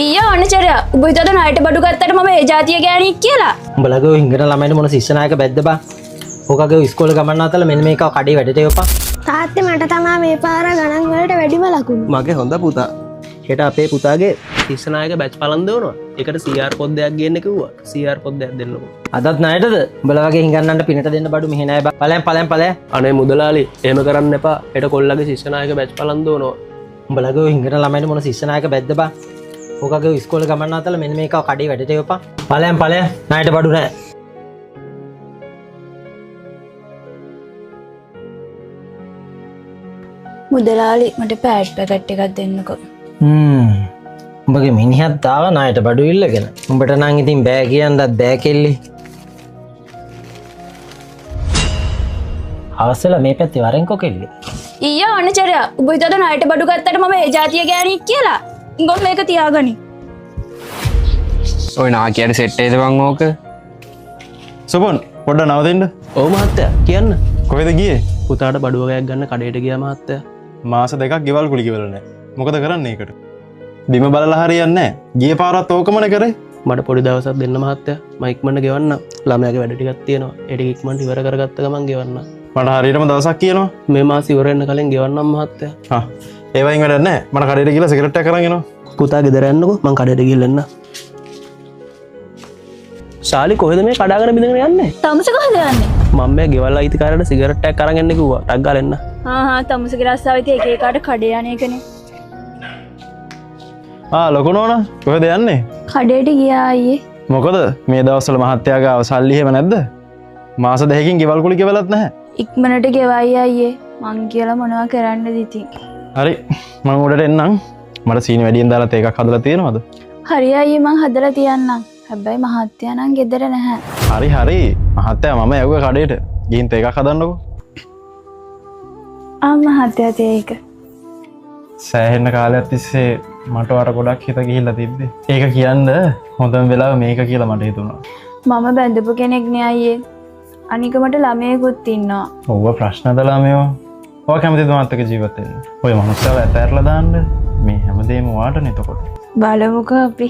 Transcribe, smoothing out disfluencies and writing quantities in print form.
ඊයේ ඔන්නචරය උඹ හිතද ණයට බඩු ගත්තට මම ඒ જાතිය ගෑණියෙක් කියලා. උඹලගේ හිඟන ළමයින්ට මොන ශිෂ්‍යනායක බැද්ද බා. ඕකගේ ඉස්කෝලේ ගමන් ආතල මෙන්න මේක කඩේ වැඩට යපා. තාත්තේ මට තමයි මේ පාර ගණන් වලට වැඩිම ලකුණු. මගේ හොඳ පුතා. හෙට අපේ පුතාගේ ශිෂ්‍යනායක බැච් පලන් දෙවනවා. ඒකට CR පොද්දයක් ගේන්න කිව්වා. CR පොද්දයක් දෙන්නකෝ. අදත් ණයටද? උඹලා වගේ හිඟන්නන්ට පිනට දෙන්න බඩු මෙහෙ නෑ බා. ඵලයන්. අනේ මුදලාලි එහෙම කරන්න එපා. හෙට කොල්ලගේ ශිෂ්‍යනායක බැච් පලන් දෙවනවා. උඹලගේ හිඟන ළමයින්ට මොන ශිෂ්‍යනායක බැද්ද බා. ඕකගේ ඉස්කෝලේ ගමන් ආතල මෙන්න මේක කඩේ වැඩට යපා. ඵලයන් ණයට බඩු නෑ. මුදලාලි මට පෑඩ් පැකට් එකක් දෙන්නකෝ. උඹගේ මිනිහත් ආව ණයට බඩු ඉල්ලගෙන. උඹට නම් ඉතින් බෑ කියන්නත් බෑ කෙල්ලි. අවසල මේ පැත්තේ වරෙන්කෝ කෙල්ලි. ඊයේ ඔන්නචරය උඹ හිතද ණයට බඩු ගත්තට මම ඒ જાතිය ගෑණියෙක් කියලා. උඹ මේක තියාගනි. ඔය නාකියට සෙට් එකද බං ඕක? සුබන් පොඩ්ඩ නවතින්න. ඔව් මහත්තයා කියන්න. කොහෙද ගියේ? පුතාට බඩුව ගයක් ගන්න කඩේට ගියා මහත්තයා. මාස දෙකක් ගෙවල් කුලි ගෙවල නැහැ. මොකද කරන්නේ ඒකට? බිම බලලා හරියන්නේ නැහැ. ගිය පාරත් ඕකමනේ කරේ. මට පොඩි දවසක් දෙන්න මහත්තයා. මම ඉක්මනට ගෙවන්න. ළමයාගේ වැඩ ටිකක් තියෙනවා. ඒ ටික ඉක්මනට ඉවර කරගත්ත ගමන් ගෙවන්න. මට හරියටම දවසක් කියනවා. මේ මාස ඉවර වෙන්න කලින් ගෙවන්නම් මහත්තයා. හා ඒ වයින් වැඩක් නැහැ. මට කඩේට ගිහලා සිගරට් එකක් අරන් එනවා. පුතා ගෙදර යන්නකෝ මං කඩේට ගිහලා එන්න. ශාලි කොහෙද මේ කඩාගෙන බිඳගෙන යන්නේ? තමුස කොහෙද යන්නේ? මම මේ ගෙවල් අයිතිකාරයට සිගරට් එකක් අරන් එන්න කිව්වා. ටක් ගාලා එන්න. තමුසගේ රස්සාව ඉතින් එක එකාට කඩේ යන එකනේ. ලොකු නෝනා කොහෙද යන්නේ? කඩේට ගියා අයියේ. මොකද මේ දවස්වල මහත්තයාගේ අවසල්ලි එහෙම නැද්ද? මාස දෙකකින් ගෙවල් කුලි ගෙවලත් නැහැ. ඉක්මනට ගෙවයි අයියේ. මං කියලා මොනවා කරන්නද ඉතින්. හරි මම උඩට එන්නම්. මට සීනි වැඩියෙන් දාලා තේ එකක් හදලා තියෙනවද? හරි අයියේ මං හදලා තියන්නම්. හැබැයි මහත්තයා නම් ගෙදර නැහැ. හරි මහත්තයා මම යවුවා කඩේට. ගිහින් තේ එකක් හදන්නකෝ. මහත්තයා තේ එක. සෑහෙන්න කාලයක් තිස්සේ මට වර ගොඩක් හිත ගිහිල්ලා තිබ්බේ. ඒක කියන්න හොඳම වෙලාව මේක කියලා මට හිතුණා. මම බැඳපු කෙනෙක් නේ අයියේ. අනික මට ළමයෙකුත් ඉන්නවා. ඔව්ව ප්‍රශ්නද ළමයෝ. ඔයා කැමතිද මාත් එක්ක ජීවත් වෙන්න? ඔය මනුස්සයව ඇතැරලා දාන්න මේ හැමදේම වාටනේ එතකොට. බලමුකෝ අපි.